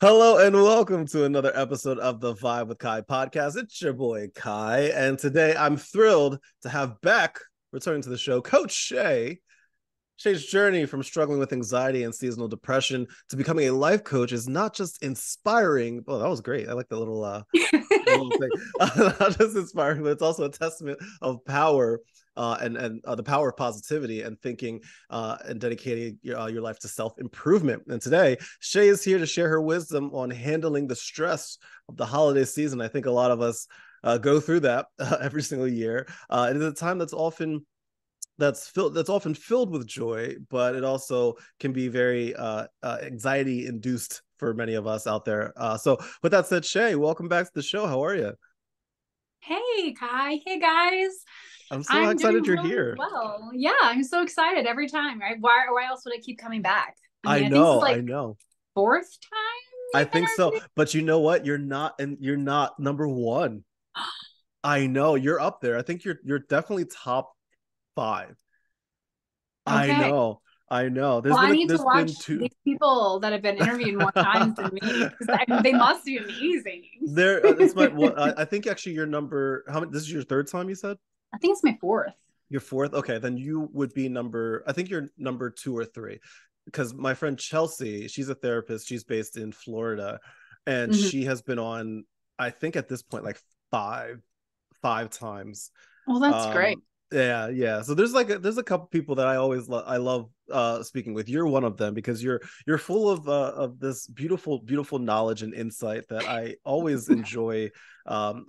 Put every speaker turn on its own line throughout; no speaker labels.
Hello and welcome to another episode of the Vibe with Kai podcast. It's your boy Kai, and today I'm thrilled to have back, returning to the show, Coach Shea. Shea's journey from struggling with anxiety and seasonal depression to becoming a life coach is not just inspiring. Oh, that was great. I like the little thing. Not just inspiring, but it's also a testament of power and the power of positivity and thinking and dedicating your life to self-improvement. And today, Shea is here to share her wisdom on handling the stress of the holiday season. I think a lot of us go through that every single year. It is a time that's often filled with joy, but it also can be very anxiety induced for many of us out there. So with that said, Shea, welcome back to the show. How are you?
Hey, Kai. Hey, guys.
I'm so
I'm doing
excited you're
really
here.
well. Yeah, I'm so excited every time, right? Why else would I keep coming back? I
I
mean, I think this is
know, I
like
know.
fourth time
I
we've
think so.
interviewed.
But you know what? You're not number one. I know you're up there. I think you're definitely top five. I
Okay.
know. I know.
Well, I need to
There's been
watch
two.
these people that have been interviewed more times than me because they must be amazing.
There it's my what I think actually your number how many this is your third time you said?
I think it's my fourth.
Your fourth? Okay, then you would be number, I think you're number two or three. Because my friend Chelsea, she's a therapist, she's based in Florida, and
Mhm.
she has been on, I think at this point, like five times.
Well, that's great.
um yeah. So there's a couple people that I love speaking with. You're one of them because you're full of this beautiful knowledge and insight that I always enjoy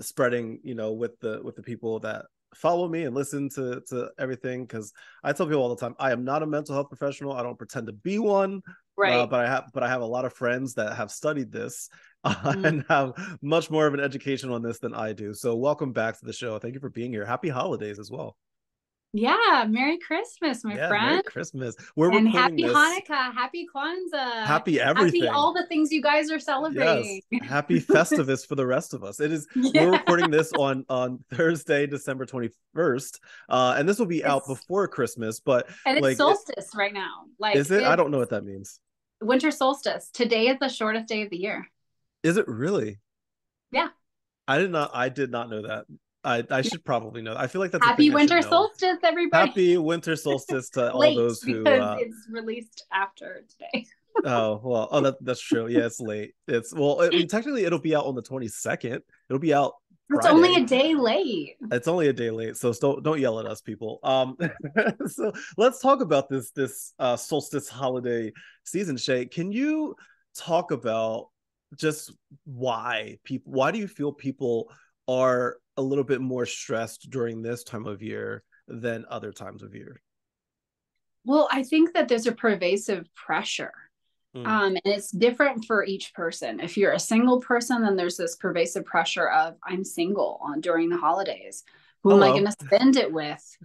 spreading, with the people that follow me and listen to everything. Because I tell people all the time, I am not a mental health professional. I don't pretend to be one.
Right.
But I have a lot of friends that have studied this
Mm.
and have much more of an education on this than I do. So welcome back to the show. Thank you for being here. Happy holidays as well.
Yeah. Merry Christmas, my
Yeah, Merry
friend.
Christmas. We're
And
recording
happy
this.
Hanukkah, happy Kwanzaa,
Happy
happy
everything.
all the things you guys are celebrating.
Yes, happy Festivus for the rest of us. It is. We're
Yeah.
recording this on Thursday, December 21st, and this will be out
It's
before Christmas. But
and it's
like,
solstice right now.
is
Like
it? I
it's
don't know what that means.
winter solstice. Today is the shortest day of the year.
Is it really?
Yeah.
I did not know that. I should probably know. I feel like that's a
Happy
thing I should
winter
know.
solstice, everybody.
Happy winter solstice to all
Late
those who
because it's released after today.
oh well, that's true. Yeah, it's late. I mean, technically it'll be out on the 22nd. It'll be out
It's only
Friday.
a day late.
It's only a day late, so don't yell at us, people. So let's talk about this solstice holiday season. Shay, can you talk about just why do you feel people are a little bit more stressed during this time of year than other times of year?
Well, I think that there's a pervasive pressure.
Mm.
And it's different for each person. If you're a single person, then there's this pervasive pressure of I'm single during the holidays. Who am I going
Hello.
to spend it with?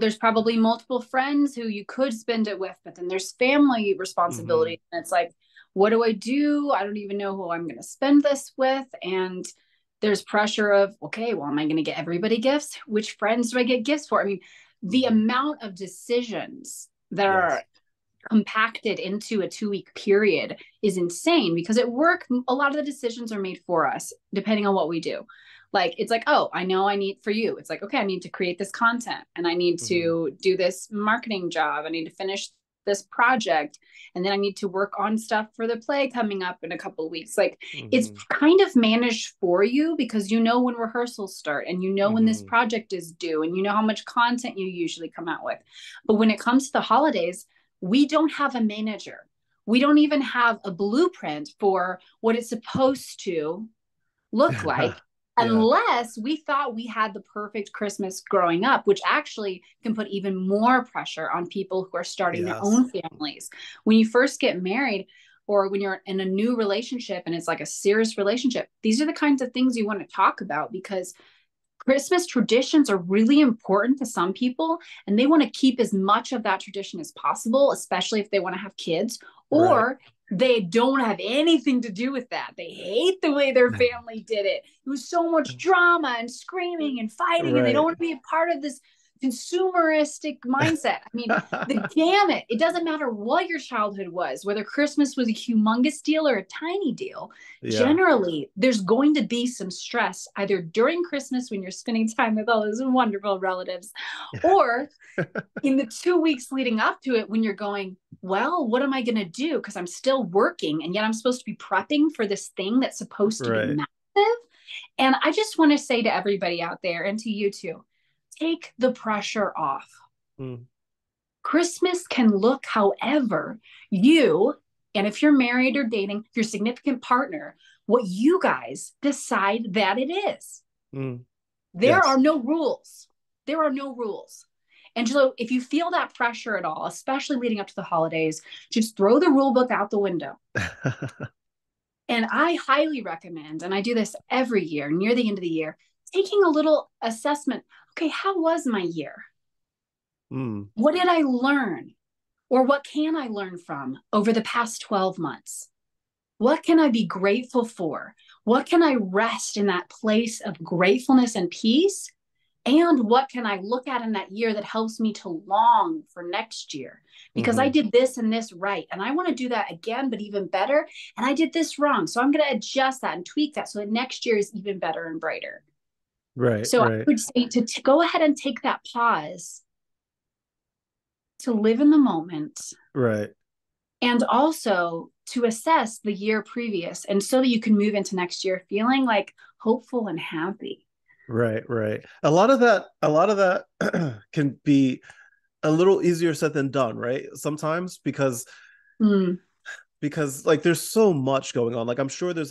There's probably multiple friends who you could spend it with, but then there's family
Mm-hmm.
responsibility. And it's like, what do I do? I don't even know who I'm going to spend this with. And there's pressure of, okay, well, am I going to get everybody gifts? Which friends do I get gifts for? I mean, the
Mm-hmm.
amount of decisions that are
Yes.
compacted into a 2 week period is insane because at work a lot of the decisions are made for us depending on what we do. Like it's like, oh, I know I need for you, it's like, okay, I need to create this content and I need
Mm-hmm.
to do this marketing job, I need to finish this project, and then I need to work on stuff for the play coming up in a couple of weeks. Like it's
Mm-hmm.
kind of managed for you because you know when rehearsals start and you know when this
Mm-hmm.
project is due and you know how much content you usually come out with. But when it comes to the holidays, we don't have a manager. We don't even have a blueprint for what it's supposed to look like
Yeah.
unless we thought we had the perfect Christmas growing up, which actually can put even more pressure on people who are starting their
Yes.
own families. When you first get married, or when you're in a new relationship and it's like a serious relationship, these are the kinds of things you want to talk about because Christmas traditions are really important to some people, and they want to keep as much of that tradition as possible, especially if they want to have kids,
Right.
or they don't have anything to do with that. They hate the way their family did it. It was so much drama and screaming and fighting, and they don't
Right.
want to be a part of this consumeristic mindset. I mean, the gamut. It doesn't matter what your childhood was, whether Christmas was a humongous deal or a tiny deal.
Yeah.
Generally, there's going to be some stress either during Christmas when you're spending time with all those wonderful relatives, or in the 2 weeks leading up to it when you're going, well, what am I going to do? Because I'm still working and yet I'm supposed to be prepping for this thing that's supposed to be
Right.
massive. And I just want to say to everybody out there and to you too, take the pressure off.
Mm.
Christmas can look however you, and if you're married or dating, your significant partner, what you guys decide that it is.
Mm.
There
Yes.
are no rules. There are no rules. And so if you feel that pressure at all, especially leading up to the holidays, just throw the rule book out the window. And I highly recommend, and I do this every year near the end of the year, taking a little assessment. Okay, how was my year?
Mm.
What did I learn? Or what can I learn from over the past 12 months? What can I be grateful for? What can I rest in that place of gratefulness and peace? And what can I look at in that year that helps me to long for next year? Because I
Mm-hmm.
did this and this right, and I want to do that again, but even better. And I did this wrong. So I'm going to adjust that and tweak that so that next year is even better and brighter.
Right.
So I
Right.
would say to go ahead and take that pause, to live in the moment,
Right.
and also to assess the year previous. And so that you can move into next year feeling like hopeful and happy.
Right. Right. A lot of that can be a little easier said than done, right? Sometimes
Mm,
because like there's so much going on. Like I'm sure there's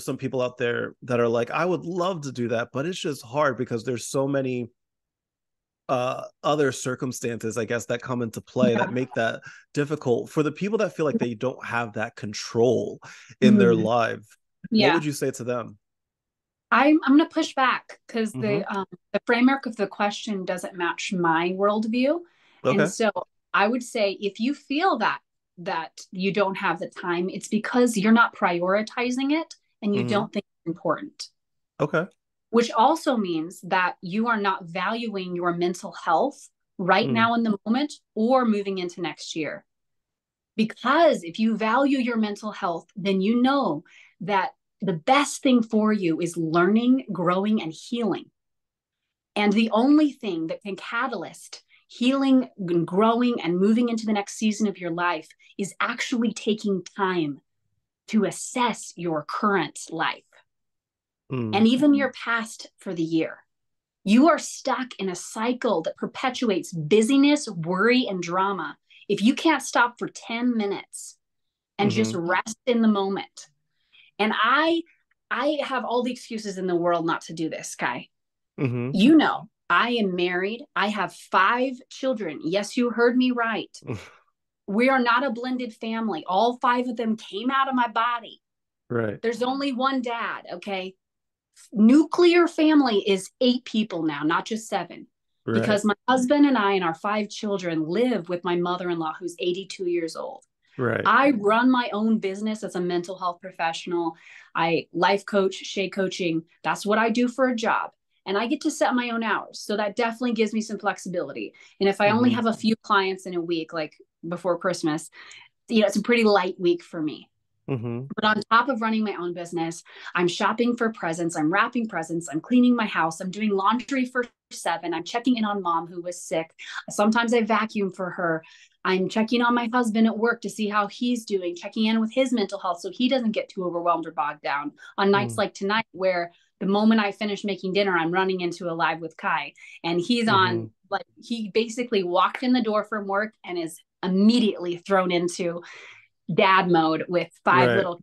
some people out there that are like, I would love to do that, but it's just hard because there's so many other circumstances, I guess, that come into play that
yeah.
make that difficult for the people that feel like they don't have that control in their
Mm,
life. What
yeah.
would you say to them?
I'm going to push back because
Mm-hmm.
the framework of the question doesn't match my worldview, and
Okay.
so I would say if you feel that you don't have the time, it's because you're not prioritizing it and you
Mm-hmm.
don't think it's important.
Okay.
Which also means that you are not valuing your mental health right
Mm.
now in the moment or moving into next year. Because if you value your mental health, then you know that the best thing for you is learning, growing, and healing. And the only thing that can catalyst healing and growing and moving into the next season of your life is actually taking time to assess your current life
Mm.
and even your past for the year. You are stuck in a cycle that perpetuates busyness, worry, and drama. If you can't stop for 10 minutes and just
Mm-hmm.
rest in the moment. And I have all the excuses in the world not to do this, Kai.
Mm-hmm.
You know, I am married. I have 5 children. Yes, you heard me right. We are not a blended family. All 5 of them came out of my body.
Right.
There's only one dad, okay? Nuclear family is 8 people now, not just 7.
Right.
Because my husband and I and our 5 children live with my mother-in-law who's 82 years old.
Right.
I run my own business as a mental health professional. I life coach, Shea coaching. That's what I do for a job. And I get to set my own hours. So that definitely gives me some flexibility. And if I only
Mm-hmm.
have a few clients in a week, like before Christmas, it's a pretty light week for me.
Mm-hmm.
But on top of running my own business, I'm shopping for presents, I'm wrapping presents, I'm cleaning my house, I'm doing laundry for 7, I'm checking in on mom who was sick. Sometimes I vacuum for her. I'm checking on my husband at work to see how he's doing, checking in with his mental health so he doesn't get too overwhelmed or bogged down on nights
Mm.
like tonight, where the moment I finish making dinner, I'm running into a live with Kai. And he's
Mm-hmm.
on, like, he basically walked in the door from work and is immediately thrown into dad mode with 5
Right.
little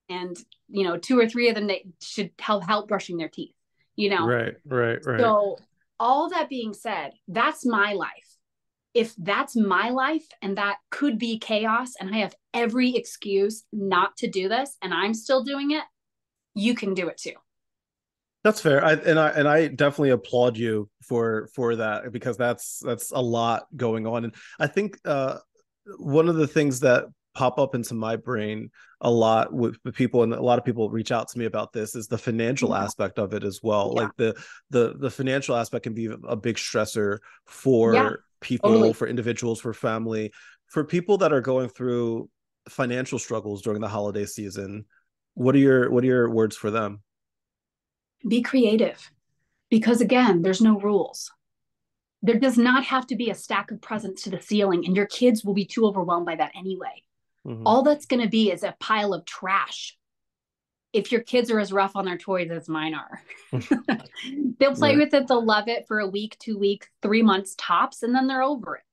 kids, and 2 or 3 of them that should help brushing their teeth you know
Right. Right. Right.
so all that being said, that's my life. If that's my life and that could be chaos and I have every excuse not to do this and I'm still doing it, you can do it too.
That's fair. I definitely applaud you for that because that's a lot going on. And I think one of the things that pop up into my brain a lot with people, and a lot of people reach out to me about this, is the financial
Yeah.
aspect of it as well.
Yeah.
Like the financial aspect can be a big stressor
Yeah.
for people,
Totally.
for individuals, for family, for people that are going through financial struggles during the holiday season. What are your words for them?
Be creative because, again, there's no rules. There does not have to be a stack of presents to the ceiling, and your kids will be too overwhelmed by that anyway.
Mm-hmm.
All that's going to be is a pile of trash if your kids are as rough on their toys as mine are. They'll play
Right.
with it, they'll love it for a week, 2 weeks, 3 months tops, and then they're over it.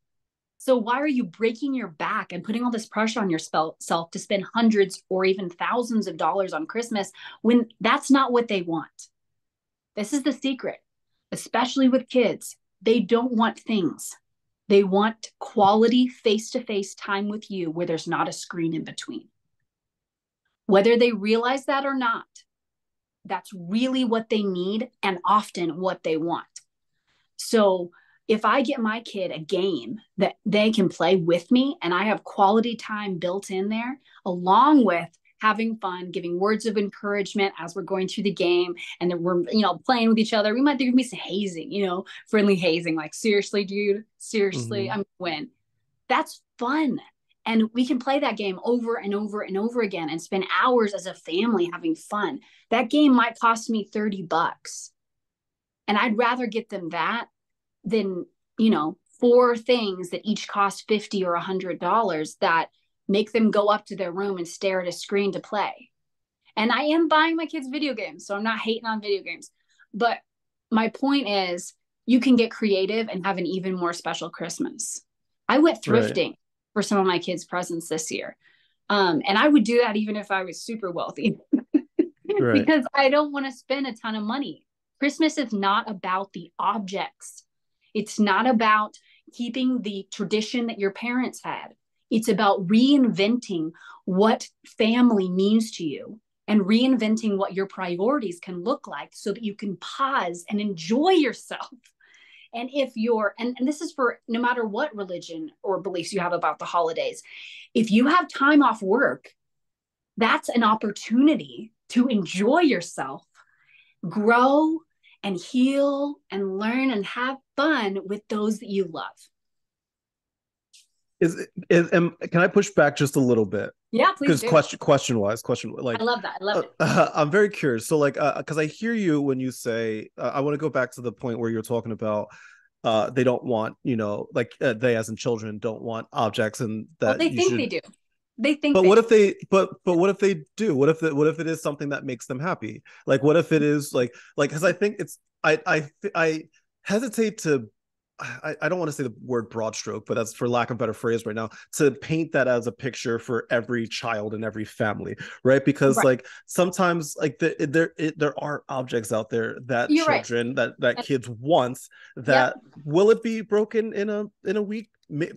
So why are you breaking your back and putting all this pressure on yourself to spend hundreds or even thousands of dollars on Christmas when that's not what they want? This is the secret, especially with kids. They don't want things. They want quality face-to-face time with you where there's not a screen in between. Whether they realize that or not, that's really what they need and often what they want. So if I get my kid a game that they can play with me and I have quality time built in there, along with having fun, giving words of encouragement as we're going through the game, and then we're, playing with each other. We might be some hazing, friendly hazing, like, seriously, dude, seriously,
Mm-hmm.
I'm gonna win. That's fun. And we can play that game over and over and over again and spend hours as a family having fun. That game might cost me $30. And I'd rather get them that than, four things that each cost $50 or $100 that make them go up to their room and stare at a screen to play. And I am buying my kids video games, so I'm not hating on video games. But my point is, you can get creative and have an even more special Christmas. I went
Right.
thrifting for some of my kids' presents this year. And I would do that even if I was super wealthy
Right.
because I don't want to spend a ton of money. Christmas is not about the objects. It's not about keeping the tradition that your parents had. It's about reinventing what family means to you and reinventing what your priorities can look like so that you can pause and enjoy yourself. And if you're, and this is for no matter what religion or beliefs you have about the holidays, if you have time off work, that's an opportunity to enjoy yourself, grow and heal and learn and have fun with those that you love.
Can I push back just a little bit?
Yeah, please
Because
do.
question
I
like,
love that. I love it.
I'm very curious. So like, because I hear you when you say, I want to go back to the point where you're talking about, they don't want, like, they as in children don't want objects, and
Well,
that
they
you
think they
should.
do. They think
But
they
what
do.
if they? But what if they do? What if it is something that makes them happy? Like, what if it is like because I think it's I hesitate to. I don't want to say the word broad stroke, but that's for lack of a better phrase right now, to paint that as a picture for every child and every family, right? Because
Right.
like sometimes like there are objects out there that
You're right.
children that kids want,
Yep.
that will it be broken in a week?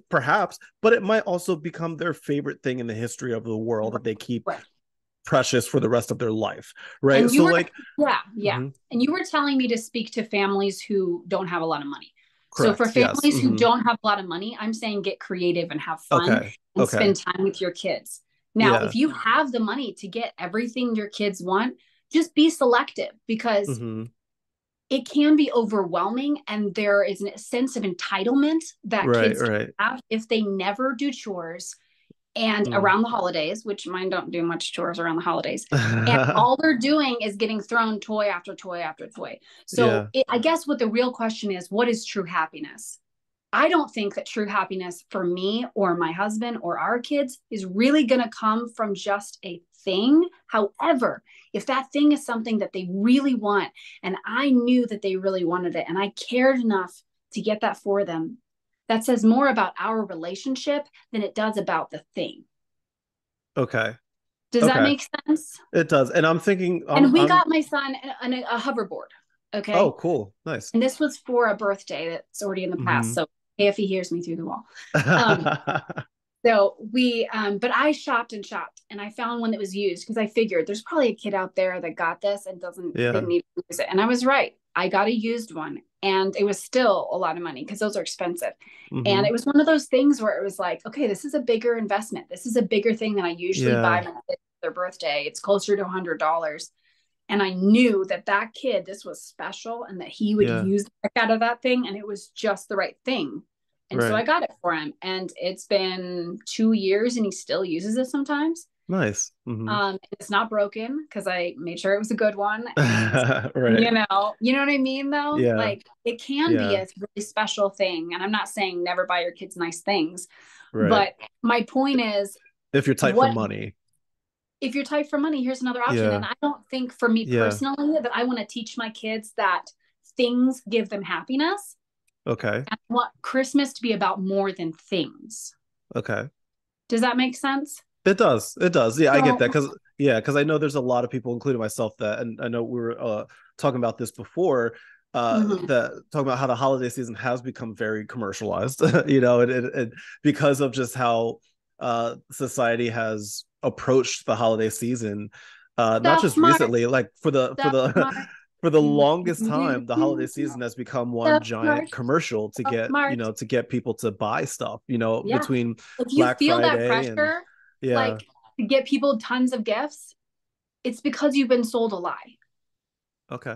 Perhaps, but it might also become their favorite thing in the history of the world that they keep
Right.
precious for the rest of their life, right?
And you
So
were,
like,
yeah, yeah.
mhm,
And you were telling me to speak to families who don't have a lot of money. So for
correct, yes,
families who don't have a lot of money, I'm saying get creative and have fun
okay,
and
okay,
spend time with your kids. Now,
yeah,
if you have the money to get everything your kids want, just be selective because
mm-hmm.
it can be overwhelming and there is a sense of entitlement that
Right,
kids
right.
have if they never do chores and
Mm.
around the holidays, which mine don't do much chores around the holidays. And all they're doing is getting thrown toy after toy after toy. So
Yeah,
I guess what the real question is, what is true happiness? I don't think that true happiness for me or my husband or our kids is really going to come from just a thing. However, if that thing is something that they really want, and I knew that they really wanted it, and I cared enough to get that for them, that says more about our relationship than it does about the thing.
okay,
Does that
okay,
make sense?
it does. And I'm thinking,
And we
I'm
got my son a hoverboard.
oh,
Okay.
cool, nice.
And this was for a birthday that's already in the past.
Mm-hmm.
So if he hears me through the wall. Um, So but I shopped and shopped and I found one that was used because I figured there's probably a kid out there that got this and didn't
Yeah,
even use it. And I was right. I got a used one, and it was still a lot of money because those are expensive. And
Mm-hmm.
it was one of those things where it was like, okay, this is a bigger investment. This is a bigger thing than I usually buy
Yeah.
my kids for their birthday. It's closer to $100. And I knew that that kid, this was special, and that he would
Yeah.
use the heck out of that thing, and it was just the right thing. And so I
Right.
got it for him, and it's been 2 years, and he still uses it sometimes.
Nice. Mm-hmm.
It's not broken because I made sure it was a good one, and
Right.
you know what I mean, though.
Yeah.
Like it can be
Yeah.
a really special thing, and I'm not saying never buy your kids nice things,
Right.
but my point is,
If you're tight for
what
money.
if you're tight for money, here's another option. And
Yeah.
I don't think for me
Yeah.
personally that I want to teach my kids that things give them happiness.
Okay.
I want Christmas to be about more than things.
Okay.
Does that make sense?
It does. It does. Yeah, I get
So,
that because I know there's a lot of people, including myself, that, and I know we were talking about this before,
mhm.
that talking about how the holiday season has become very commercialized, and because of just how society has approached the holiday season, not
Stuff
just
smart,
recently, like for
stuff
the
smart.
for the
Do,
longest
do,
time, the holiday
do, do.
season has become one
Stuff smart,
giant commercial to
stuff
get,
smart.
to get people to buy stuff,
Yeah.
between
If you
Black
feel that
Friday and
pressure,
yeah.
like to get people tons of gifts, it's because you've been sold a lie.
Okay.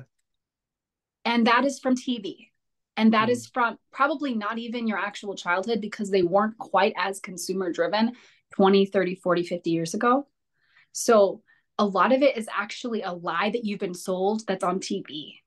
And that is from TV. And that
Mm.
is from probably not even your actual childhood because they weren't quite as consumer driven 20, 30, 40, 50 years ago. So a lot of it is actually a lie that you've been sold that's on TV.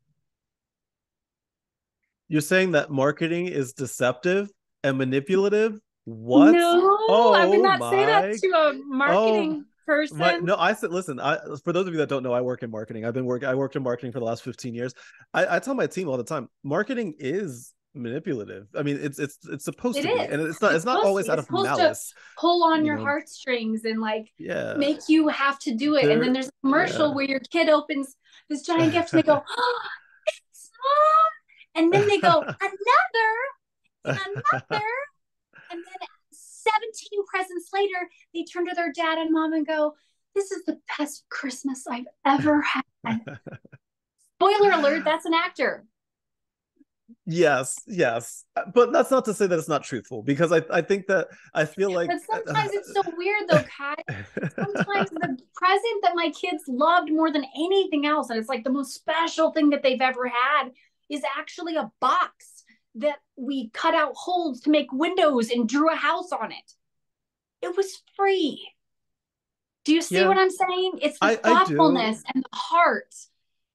You're saying that marketing is deceptive and manipulative? What?
No, I would
Oh
not say that
my.
to a
Oh
marketing
my.
person.
No, I said, listen, for those of you that don't know, I work in marketing. I worked in marketing for the last 15 years. I tell my team all the time, marketing is manipulative. I mean, it's supposed
It
to be,
is.
and it's not always out
It's
of
supposed to
malice,
pull on
you
your
know.
heartstrings and like
Yeah.
make you have to do it. And then
There
there's a commercial
yeah.
where your kid opens this giant gift and they go, oh, it's mom. And then they go, another and another. And then 17 presents later, they turn to their dad and mom and go, this is the best Christmas I've ever had. Spoiler alert, that's an actor.
Yes, yes, but that's not to say that it's not truthful, because I think that I feel like
But sometimes it's so weird though, Kai. Sometimes the present that my kids loved more than anything else, and it's like the most special thing that they've ever had, is actually a box that we cut out holes to make windows and drew a house on it. It was free. Do you see
yeah,
what I'm saying? It's the
I do.
thoughtfulness and the heart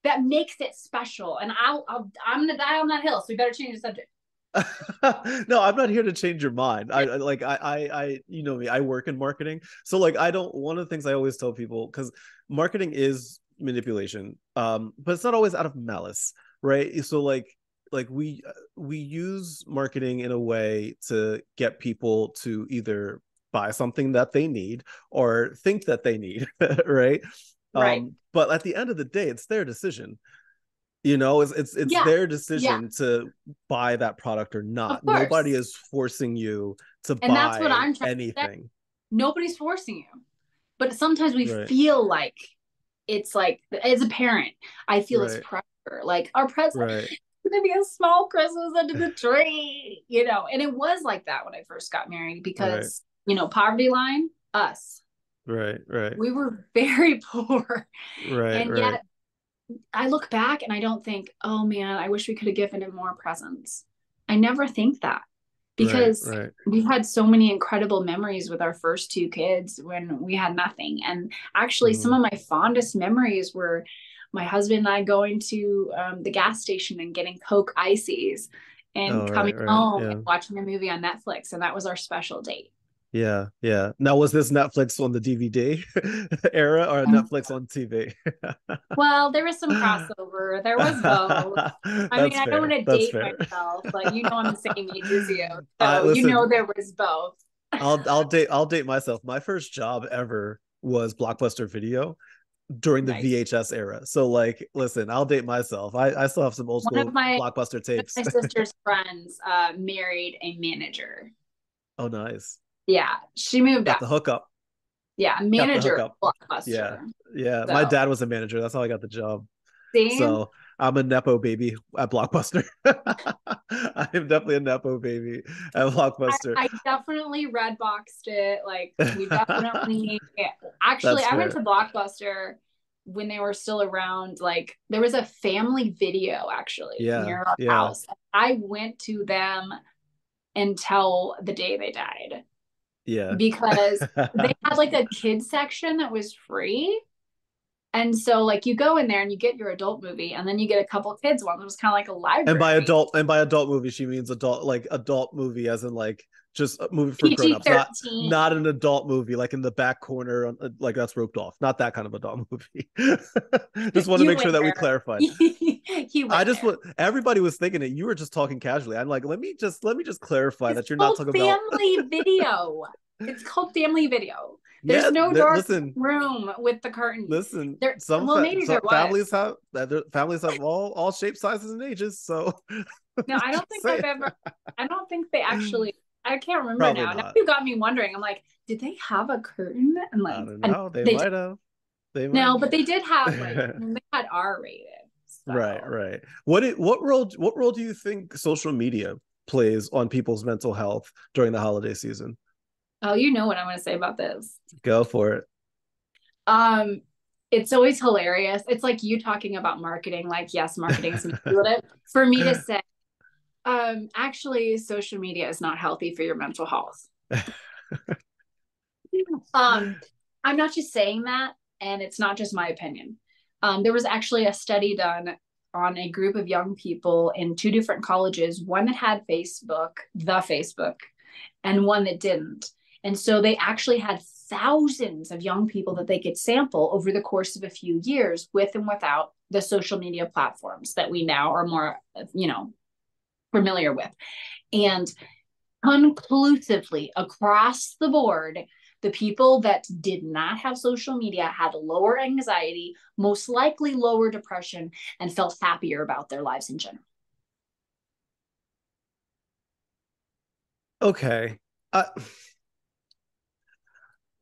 that makes it special. And I'm gonna die on that hill, so we better change the subject.
No, I'm not here to change your mind. You know me, I work in marketing. So like, I don't, one of the things I always tell people, because marketing is manipulation, but it's not always out of malice, right? So like we use marketing in a way to get people to either buy something that they need or think that they need, right?
Right.
But at the end of the day, it's their decision. It's
Yeah.
their
Yeah.
decision to buy that product or
Of
not. Nobody
course.
is forcing you to
And that's what
buy
I'm trying to say.
anything.
Nobody's forcing you. But sometimes we
Right.
feel like it's like, as a parent, I feel this
Right.
pressure. Like our present
Right.
going to be a small Christmas under the tree. And it was like that when I first got married
Right.
because, poverty line, us,
Right. Right.
we were very poor.
Right.
And
Right.
yet I look back and I don't think, oh man, I wish we could have given him more presents. I never think that
Right.
because
Right.
we've had so many incredible memories with our first two kids when we had nothing. And actually, some
Mm.
of my fondest memories were my husband and I going to the gas station and getting Coke ices and
Oh,
coming
right. Right.
home and
Yeah.
watching a movie on Netflix. And that was our special date.
Yeah. Yeah. Now, was this Netflix on the DVD era or Netflix on TV?
Well, there was some crossover. There was both. I mean,
That's
I don't want
fair.
to
That's
date
fair.
myself, but I'm the same age as you.
I
So
listen.
there was both.
I'll date myself. My first job ever was Blockbuster Video during the
Nice.
VHS era. So like, listen, I'll date myself. I still have some old
One of
school
my
Blockbuster tapes.
my sister's friends married a manager.
Oh, nice.
Yeah, she moved
Got
up.
the hookup.
Yeah,
Got the
manager
hookup. Yeah.
Blockbuster.
Yeah. My
So
dad was a manager. That's how I got the job.
see,
So I'm a Nepo baby at Blockbuster. I am definitely a Nepo baby at Blockbuster.
I definitely red boxed it. Like we definitely actually
That's
I went to
fair.
Blockbuster when they were still around. Like there was a family video actually
Yeah,
near our
yeah,
house. I went to them until the day they died
yeah.
because they had like a kids section that was free. And so like you go in there and you get your adult movie and then you get a couple kids ones. It was kind of like a library.
And by adult movie, she means adult movie, as in like just a movie for
PG
grown-ups, not
13.
an adult movie like in the back corner, like that's roped off. Not that kind of adult movie. Just want to
You
make sure
went
that we
there.
clarified.
You
I
went
just
there.
want everybody was thinking it. You were just talking casually. I'm like, let me just clarify
It's
that you're not
called
talking about.
family video. It's called family video. There's
Yeah,
no dark
listen,
room with the curtains.
listen.
There, well, maybe
Some
there was.
families have all shapes, sizes, and ages. So
No, I don't
just
think I've
saying,
ever. I don't think they actually. I can't remember
probably
now. Now
not.
you got me wondering. I'm like, did they have a curtain? And
I
like,
don't
and
know. They
they did.
might have. They might
No, but they did have like
have.
they had R rated.
Right,
So,
right. What role do you think social media plays on people's mental health during the holiday season?
oh, you know what I'm going to say about this.
Go for it.
Um, it's always hilarious. It's like you talking about marketing. Like, yes, marketing is manipulative. For me to say, actually, social media is not healthy for your mental health. Um, I'm not just saying that, and it's not just my opinion. There was actually a study done on a group of young people in two different colleges, one that had Facebook, and one that didn't. And so they actually had thousands of young people that they could sample over the course of a few years with and without the social media platforms that we now are more, familiar with. And conclusively across the board, the people that did not have social media had lower anxiety, most likely lower depression, and felt happier about their lives in general.
Okay. Uh,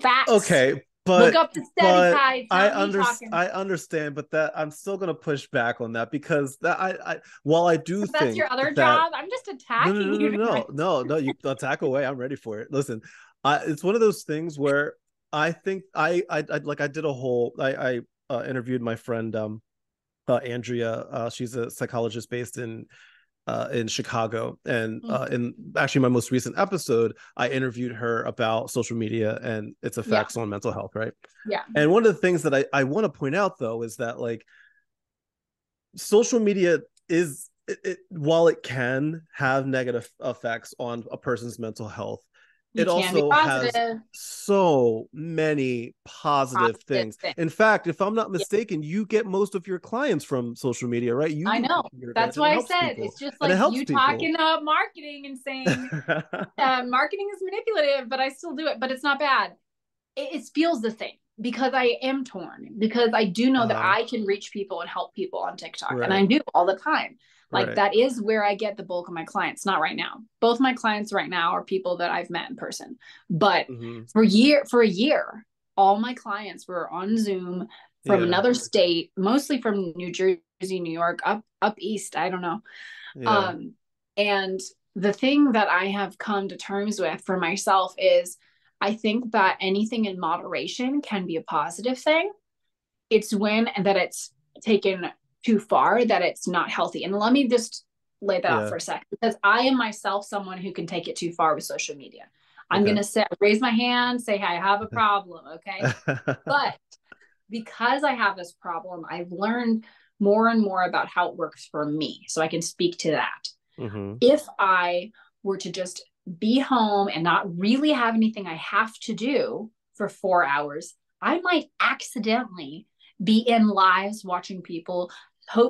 Facts.
okay,
Look up the study,
but
Kai. It's not me talking.
I understand, but that I'm still gonna push back on that because that I while I do
That's
think
your other
that
job. I'm just attacking you tonight.
you attack away. I'm ready for it. Listen, it's one of those things where I think I did a whole I interviewed my friend Andrea. She's a psychologist based in Chicago. And in actually my most recent episode, I interviewed her about social media and its
Yeah.
effects on mental health, right?
Yeah.
And one of the things that I want to point out though is that like social media while it can have negative effects on a person's mental health,
You
it
can be
also has
positive.
so many positive
Positive
things.
thing.
In fact, if I'm not
Yeah.
mistaken, you get most of your clients from social media, right? You
I
use
know.
it to your
That's
advantage and it
why I
helps
said
people.
it's just
And it
like
helps
you
people.
talking up marketing and saying marketing is manipulative, but I still do it. But it's not bad. It feels the same because I am torn because I do know that
uh,
I can reach people and help people on TikTok, and
right,
I do all the time. Like
right.
that is where I get the bulk of my clients. Not right now. Both my clients right now are people that I've met in person. But
Mm-hmm.
for a year, all my clients were on Zoom from
Yeah,
another state, mostly from New Jersey, New York, up east. I don't know.
yeah,
Um, and the thing that I have come to terms with for myself is I think that anything in moderation can be a positive thing. It's when that it's taken too far that it's not healthy. And let me just lay that out
yeah.
for a second because I am myself someone who can take it too far with social media. I'm
Okay.
going to raise my hand, say, hey, I have a problem. Okay. But because I have this problem, I've learned more and more about how it works for me. So I can speak to that.
Mm-hmm.
If I were to just be home and not really have anything I have to do for 4 hours, I might accidentally be in lives watching people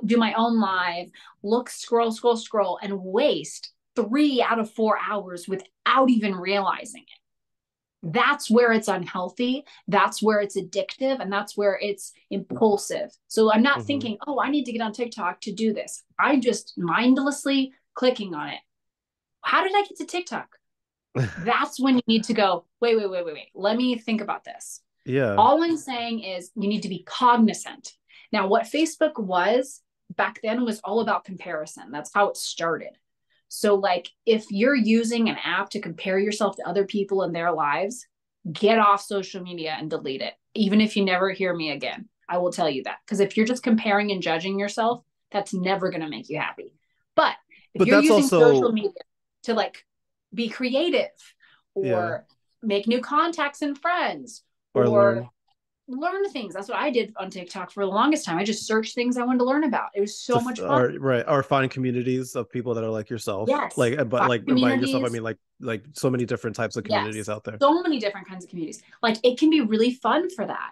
do my own live, look, scroll, and waste 3 out of 4 hours without even realizing it. That's where it's unhealthy. That's where it's addictive. And that's where it's impulsive. So I'm not
Mm-hmm.
thinking, oh, I need to get on TikTok to do this. I'm just mindlessly clicking on it. How did I get to TikTok? That's when you need to go, wait. Let me think about this.
Yeah.
All I'm saying is you need to be cognizant. Now, what Facebook was back then was all about comparison. That's how it started. So like if you're using an app to compare yourself to other people in their lives, get off social media and delete it. Even if you never hear me again, I will tell you that. Because if you're just comparing and judging yourself, that's never going to make you happy. But if
But
you're
that's
using social
also,
media to like be creative
yeah,
or make new contacts and friends
or
or
learn
learn things. That's what I did on TikTok for the longest time. I just searched things I wanted to learn about. It was so much fun.
or right, or find communities of people that are like yourself.
Yes.
Like, but
Find
like by yourself, I
communities.
mean like so many different types of communities
Yes.
out there.
So many different kinds of communities. Like it can be really fun for that.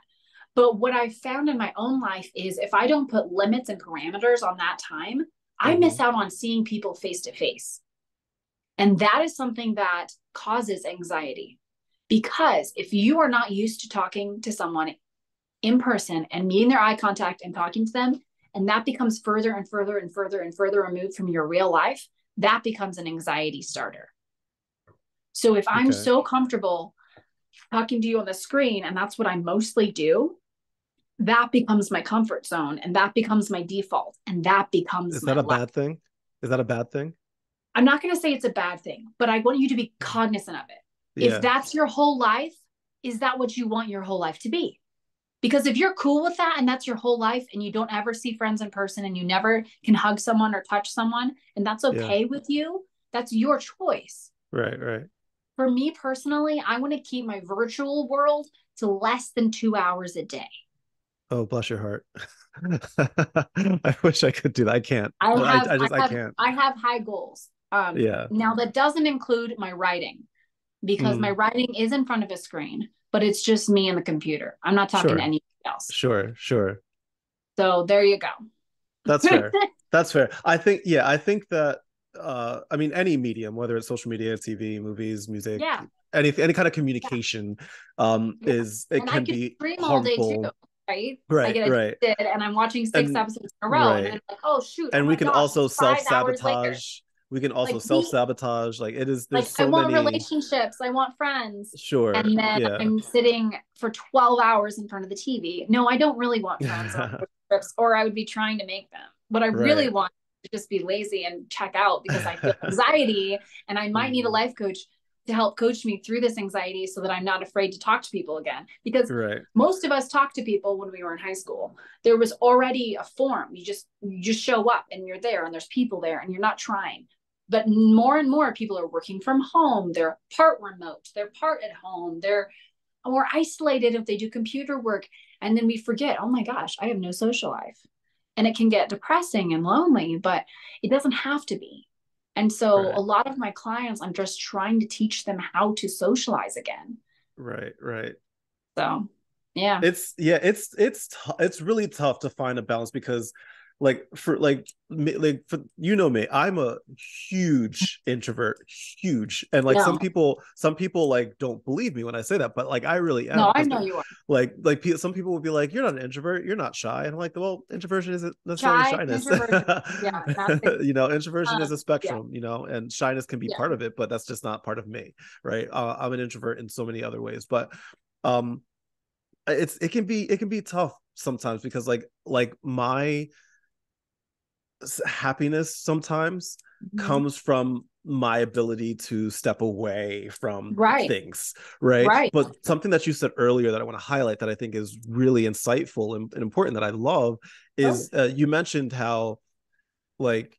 But what I found in my own life is if I don't put limits and parameters on that time, I
Mm-hmm.
miss out on seeing people face to face. And that is something that causes anxiety. Because if you are not used to talking to someone in person and meeting their eye contact and talking to them, and that becomes further and further and further and further removed from your real life, that becomes an anxiety starter. So if I'm
Okay.
so comfortable talking to you on the screen and that's what I mostly do, that becomes my comfort zone and that becomes my default and that becomes
Is
my
that a
life.
bad thing? Is that a bad thing?
I'm not going to say it's a bad thing, but I want you to be cognizant of it. If
Yeah.
that's your whole life, is that what you want your whole life to be? Because if you're cool with that and that's your whole life and you don't ever see friends in person and you never can hug someone or touch someone and that's
Yeah.
okay with you, that's your choice.
Right. Right.
For me personally, I want to keep my virtual world to less than 2 hours a day.
Oh, bless your heart. I wish I could do that. I can't.
I have
I
I
just I
have
can't.
I have high goals.
Yeah.
Now that doesn't include my writing because my
Mm,
writing is in front of a screen, but it's just me and the computer. I'm not talking to
sure.
anybody else.
Sure. Sure.
So there you go.
That's fair. That's fair. I think, yeah, I think that I mean any medium, whether it's social media, TV, movies, music,
Yeah.
any kind of
Yeah.
communication
Yeah.
it
And I
can
could
be
stream all day too,
harmful.
right? I
Right,
get
right.
addicted and I'm watching six
And
episodes in a row and then
right.
I'm like, oh shoot, oh
And we
my
can
gosh,
also
it's 5 hours later.
self-sabotage. We can also
Like we
self-sabotage. Like it is
like
there's
I
so
want
many.
relationships, I want friends.
Sure.
And then
Yeah.
I'm sitting for 12 hours in front of the TV. No, I don't really want friends or relationships, or I would be trying to make them. What I really
Right.
want is to just be lazy and check out because I feel anxiety and I might need a
Mhm.
life coach to help coach me through this anxiety so that I'm not afraid to talk to people again. Because
Right.
most of us talked to people when we were in high school. There was already a form. You just show up and you're there and there's people there and you're not trying. But more and more people are working from home. They're part remote, they're part at home, they're more isolated if they do computer work. And then we forget, oh my gosh, I have no social life. And it can get depressing and lonely, but it doesn't have to be. And so a
Right.
lot of my clients, I'm just trying to teach them how to socialize again.
Right. Right.
So, yeah.
It's yeah, it's really tough to find a balance because like for like me, like for you know me, I'm a huge introvert, huge. And like
No,
some people like don't believe me when I say that, but like I really am
no, I
because
know you are.
some people will be like, you're not an introvert, you're not shy. And I'm like, well, introversion isn't necessarily
Shy and
shyness.
introversion. Yeah, nothing.
You know, introversion is a
Yeah,
spectrum, you know, and shyness can be
yeah.
part of it, but that's just not part of me, right? I'm an introvert in so many other ways, but um it can be tough sometimes because like my happiness sometimes
Mhm.
comes from my ability to step away from
Right,
things, right?
right.
But something that you said earlier that I want to highlight that I think is really insightful and important that I love
Oh,
is you mentioned how like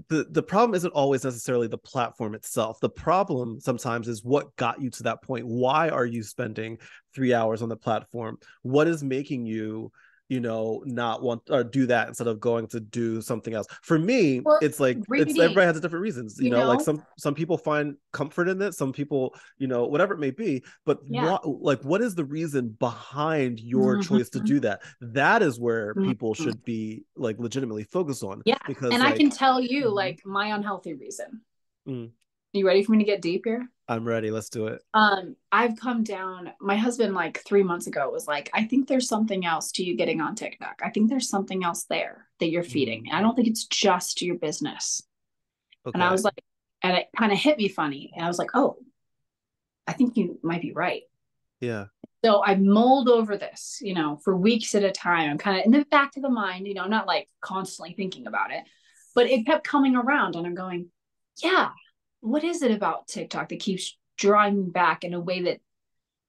the problem isn't always necessarily the platform itself. The problem sometimes is what got you to that point. Why are you spending 3 hours on the platform? What is making you, you know, not want or do that instead of going to do something else? For me,
well,
it's like it's
reading,
everybody has different reasons. You
you
know, like
know,
some people find comfort in it, some people, you know, whatever it may be. But
yeah.
what is the reason behind your choice to
Mhm.
do that? That is where people
Mhm.
should be like legitimately focused on
Yeah.
because
And I can
like
tell you,
mhm.
like, my unhealthy reason.
Mm,
You ready for me to get deep here?
I'm ready. Let's do it.
I've come down. My husband, like 3 months ago, was like, I think there's something else to you getting on TikTok. I think there's something else there that you're feeding.
Mm,
I don't think it's just your business. And I
okay.
was like, and it kind of hit me funny. And I was like, oh, I think you might be right.
Yeah.
So I mulled over this, for weeks at a time. I'm kind of in the back of the mind, I'm not like constantly thinking about it, but it kept coming around and I'm going, yeah, what is it about TikTok that keeps drawing me back in a way that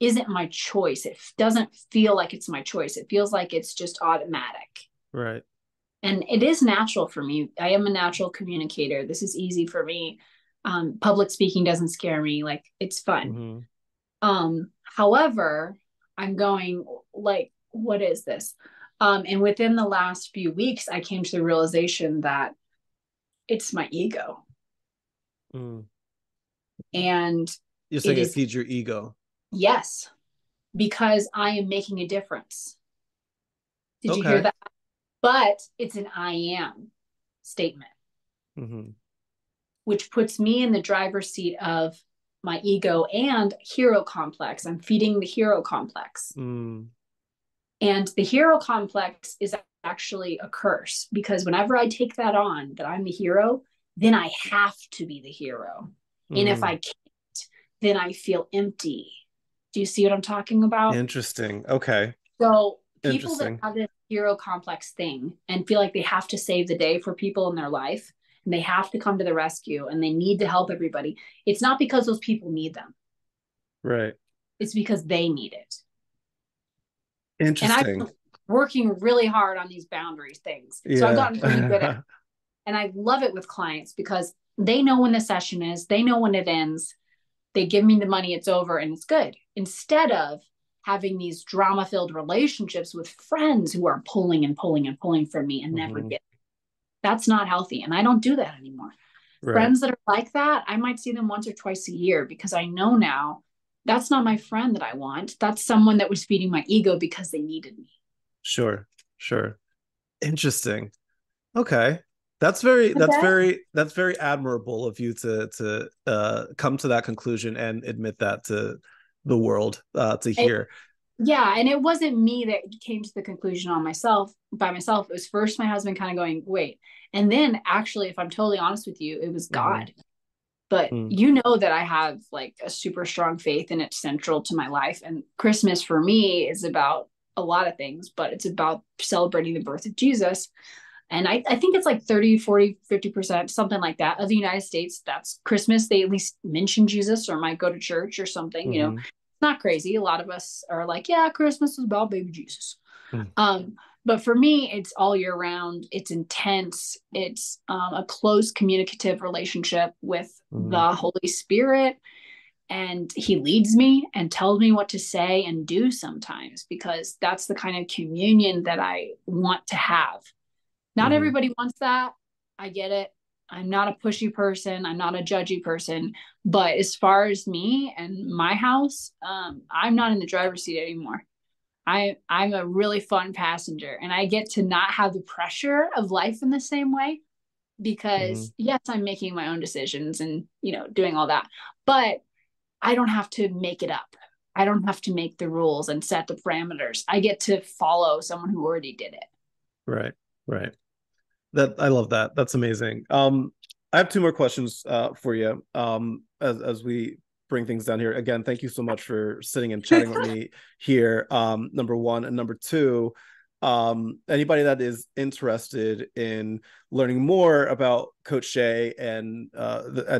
isn't my choice? It doesn't feel like it's my choice. It feels like it's just automatic.
Right.
And it is natural for me. I am a natural communicator. This is easy for me. Public speaking doesn't scare me. Like it's fun.
Mm-hmm.
However, I'm going like, what is this? And within the last few weeks, I came to the realization that it's my ego.
Mm.
And
You're
it
saying it
is,
feeds your ego.
yes, because I am making a difference. Did you hear
Okay.
that? But it's an I am statement,
Mm-hmm.
which puts me in the driver's seat of my ego and hero complex. I'm feeding the hero complex.
Mm.
And the hero complex is actually a curse because whenever I take that on, that I'm the hero, then I have to be the hero. And if
Mm.
I can't, then I feel empty. Do you see what I'm talking about?
Interesting. Okay.
So people that
Interesting.
have this hero complex thing and feel like they have to save the day for people in their life and they have to come to the rescue and they need to help everybody, it's not because those people need them.
Right.
It's because they need it. And I've
Interesting.
been working really hard on these boundaries things. So I've
Yeah.
gotten pretty good at it. And I love it with clients because they know when the session is, they know when it ends, they give me the money, it's over, and it's good. Instead of having these drama filled relationships with friends who are pulling and pulling and pulling from me and never
Mm-hmm.
get. That's not healthy. And I don't do that anymore.
Right.
Friends that are like that, I might see them once or twice a year because I know now that's not my friend that I want. That's someone that was feeding my ego because they needed me.
Sure. Sure. Interesting. Okay. That's very admirable of you to come to that conclusion and admit that to the world to
It,
hear.
yeah, and it wasn't me that came to the conclusion on myself by myself. It was first my husband kind of going, wait. And then actually, if I'm totally honest with you, it was
Mm-hmm.
God. But
Mm.
you know that I have like a super strong faith and it's central to my life. And Christmas for me is about a lot of things, but it's about celebrating the birth of Jesus. And I think it's like 30, 40, 50%, something like that of the United States. That's Christmas. They at least mention Jesus or might go to church or something,
Mm-hmm.
not crazy. A lot of us are like, yeah, Christmas is about baby Jesus.
Mm.
Um, but for me, it's all year round. It's intense. It's a close communicative relationship with
Mm.
the Holy Spirit. And he leads me and tells me what to say and do sometimes because that's the kind of communion that I want to have. Not
Mm-hmm.
everybody wants that. I get it. I'm not a pushy person. I'm not a judgy person. But as far as me and my house, I'm not in the driver's seat anymore. I'm a really fun passenger and I get to not have the pressure of life in the same way
Mm-hmm.
because yes, I'm making my own decisions and doing all that. But I don't have to make it up. I don't have to make the rules and set the parameters. I get to follow someone who already did it.
Right. Right. That I love that. That's amazing. I have two more questions for you. As we bring things down here. Again, thank you so much for sitting and chatting with me here. Number one, and number two, anybody that is interested in learning more about Coach Shea and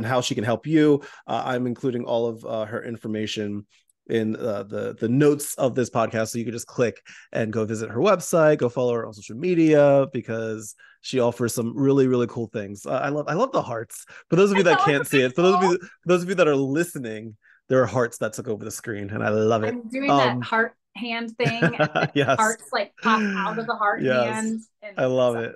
how she can help you, I'm including all of her information in the notes of this podcast, so you can just click and go visit her website, go follow her on social media because she offers some really really cool things. I love the hearts. For those of you
I
that
know it's
can't see
pretty
it,
cool.
for those of you that are listening, there are hearts that took over the screen, and I love it.
I'm doing that heart hand thing, and then
Yes,
hearts like pop out of the heart
yes,
hand, and
I
it's
love it.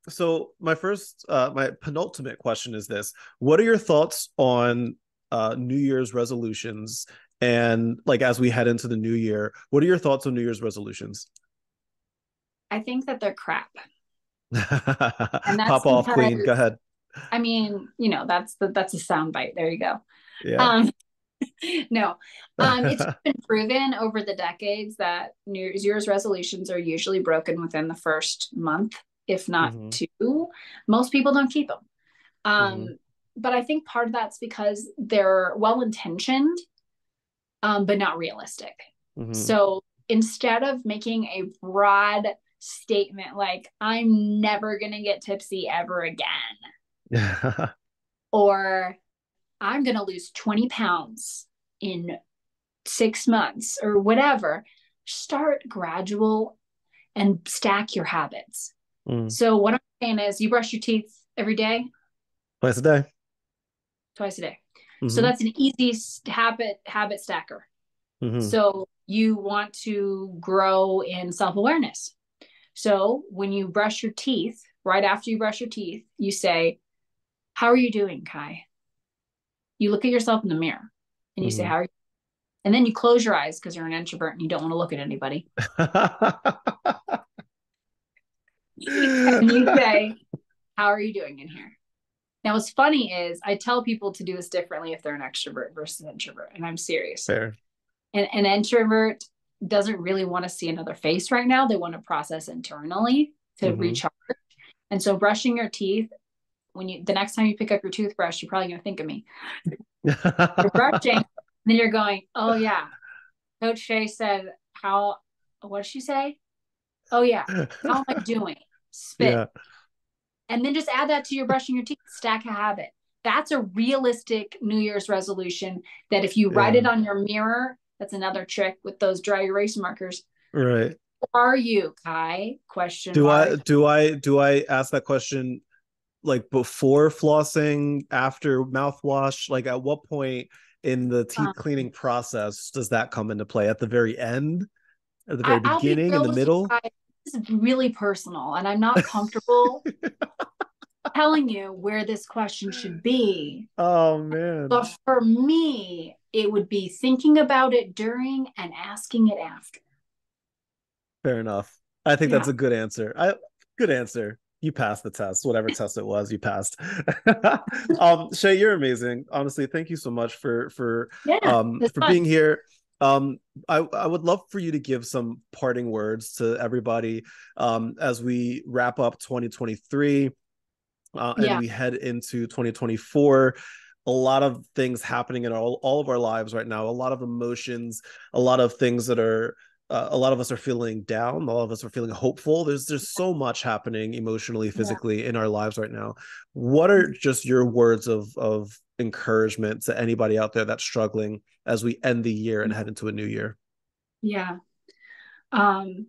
So my penultimate question is this: what are your thoughts on New Year's resolutions? And like as we head into the new year, what are your thoughts on New Year's resolutions?
I think that they're crap, and that's
Pop off, Queen. Go
because
ahead.
I mean, that's a sound bite. There you go.
Yeah.
Um, no, it's been proven over the decades that New Year's resolutions are usually broken within the first month, if not
Hmm.
two. Most people don't keep them.
Hmm.
But I think part of that's because they're well intentioned, but not realistic.
Mm-hmm.
So instead of making a broad statement like, I'm never going to get tipsy ever again, or I'm going to lose 20 pounds in 6 months, or whatever, start gradual and stack your habits.
Mm.
So, what I'm saying is, you brush your teeth every day,
Twice a day.
twice a day. So,
Mm-hmm.
that's an easy habit stacker.
Mm-hmm.
So, you want to grow in self awareness. So when you brush your teeth, right after you brush your teeth, you say, how are you doing, Kai? You look at yourself in the mirror and you say,
Mm-hmm.
how are you? And then you close your eyes because you're an introvert and you don't want to look at anybody. And you say, how are you doing in here? Now, what's funny is I tell people to do this differently if they're an extrovert versus an introvert. And I'm serious.
Fair.
And an introvert doesn't really want to see another face right now. They want to process internally to
Mm-hmm.
recharge. And so brushing your teeth, when you the next time you pick up your toothbrush, you're probably going to think of me. You're brushing, and then you're going, oh yeah, Coach Shea said, how, what did she say? Oh yeah, how am I doing? Spit.
Yeah.
And then just add that to your brushing your teeth, stack a habit. That's a realistic New Year's resolution that if you write
Yeah.
it on your mirror, that's another trick with those dry erase markers.
Right.
Who are you, Kai? Question
Do I
mark.
do I do I ask that question like before flossing, after mouthwash? Like at what point in the teeth cleaning process does that come into play? At the very end? At the very
I'll be
beginning? In
real
the
with you,
middle?
Kai. This is really personal, and I'm not comfortable telling you where this question should be.
Oh man.
But for me, it would be thinking about it during and asking it after.
Fair enough. I think that's
Yeah.
a good answer. Good answer. You passed the test, whatever test it was, you passed. Shea, you're amazing. Honestly, thank you so much
Yeah. It's
for
fun.
being here. I would love for you to give some parting words to everybody as we wrap up 2023 and
Yeah.
we head into 2024. A lot of things happening in all of our lives right now, a lot of emotions, a lot of things that are a lot of us are feeling down, a lot of us are feeling hopeful. There's so much happening emotionally,
Yeah.
physically in our lives right now. What are just your words of encouragement to anybody out there that's struggling as we end the year and head into a new year?
Yeah. Um,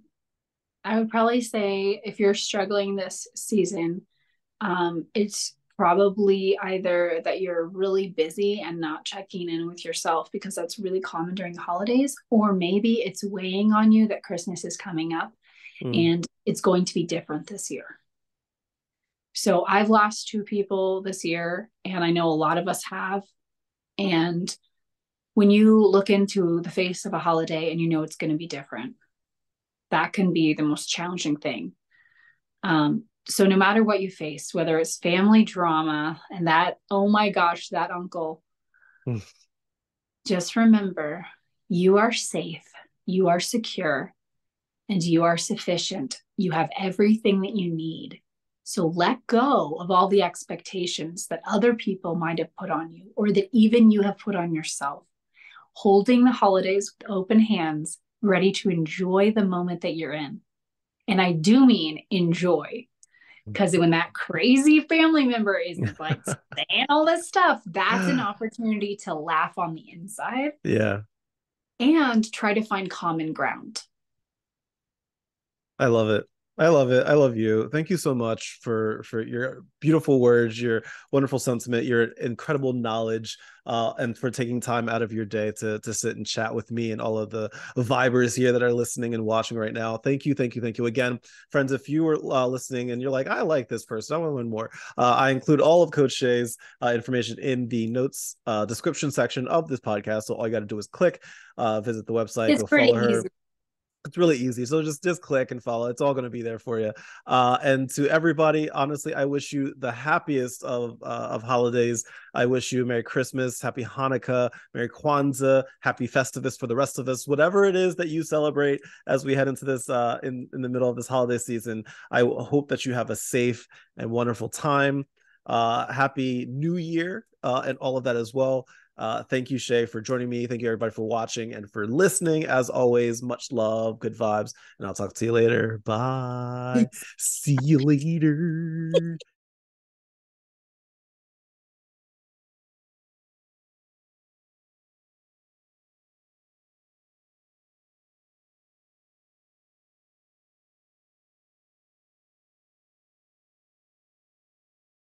I would probably say if you're struggling this season, it's probably either that you're really busy and not checking in with yourself because that's really common during the holidays, or maybe it's weighing on you that Christmas is coming up
Mm,
and it's going to be different this year. So I've lost two people this year, and I know a lot of us have. And when you look into the face of a holiday and you know it's going to be different, that can be the most challenging thing. So no matter what you face, whether it's family drama and that, oh my gosh, that uncle,
mm,
just remember you are safe, you are secure, and you are sufficient. You have everything that you need. So let go of all the expectations that other people might have put on you or that even you have put on yourself. Holding the holidays with open hands, ready to enjoy the moment that you're in. And I do mean enjoy, because when that crazy family member is like saying all this stuff, that's an opportunity to laugh on the inside
yeah.
and try to find common ground.
I love it. I love it. I love you. Thank you so much for your beautiful words, your wonderful sentiment, your incredible knowledge, and for taking time out of your day to sit and chat with me and all of the vibers here that are listening and watching right now. Thank you, thank you, thank you again, friends. If you were listening and you're like, I like this person, I want to learn more. I include all of Coach Shea's information in the notes description section of this podcast. So all you got to do is click, visit the website,
It's
go
pretty
follow her.
easy.
It's really easy. So just click and follow. It's all going to be there for you. And to everybody, honestly, I wish you the happiest of holidays. I wish you Merry Christmas, Happy Hanukkah, Merry Kwanzaa, Happy Festivus for the rest of us. Whatever it is that you celebrate as we head into this in the middle of this holiday season, I hope that you have a safe and wonderful time. Happy New Year and all of that as well. Thank you, Shea, for joining me. Thank you, everybody, for watching and for listening. As always, much love, good vibes, and I'll talk to you later. Bye. See you later.